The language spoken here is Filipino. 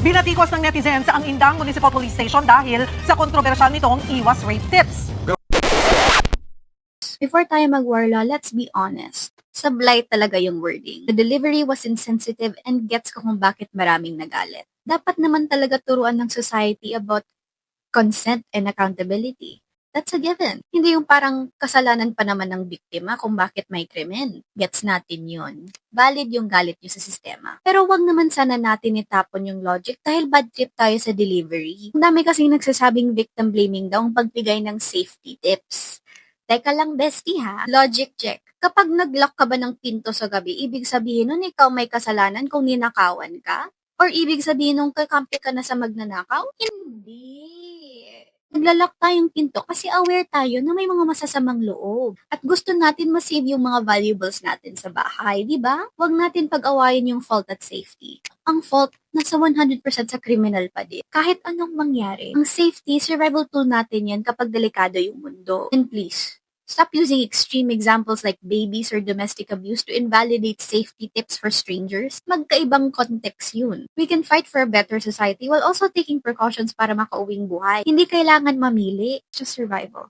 Binatikos ng netizens ang Indang Municipal Police Station dahil sa kontrobersyal nitong iwas rape tips. Before tayo mag-warla, let's be honest. Sablay talaga yung wording. The delivery was insensitive and gets ko kung bakit maraming nagalit. Dapat naman talaga turuan ng society about consent and accountability. That's a given. Hindi yung parang kasalanan pa naman ng biktima kung bakit may krimen. Gets natin yun. Valid yung galit nyo sa sistema. Pero wag naman sana natin itapon yung logic dahil bad trip tayo sa delivery. Ang dami kasing nagsasabing victim blaming daw ang pagbigay ng safety tips. Teka lang, bestie ha. Logic check. Kapag nag-lock ka ba ng pinto sa gabi, ibig sabihin nun ikaw may kasalanan kung ninakawan ka? Or ibig sabihin nung kakampi ka na sa magnanakaw? Hindi. Naglalak tayong pinto kasi aware tayo na may mga masasamang loob. At gusto natin ma-save yung mga valuables natin sa bahay, di ba? Huwag natin pag-awayin yung fault at safety. Ang fault, nasa 100% sa criminal pa din. Kahit anong mangyari, ang safety, survival tool natin yan kapag delikado yung mundo. And please, stop using extreme examples like babies or domestic abuse to invalidate safety tips for strangers. Magkaibang context yun. We can fight for a better society while also taking precautions para makauwing buhay. Hindi kailangan mamili, just survival.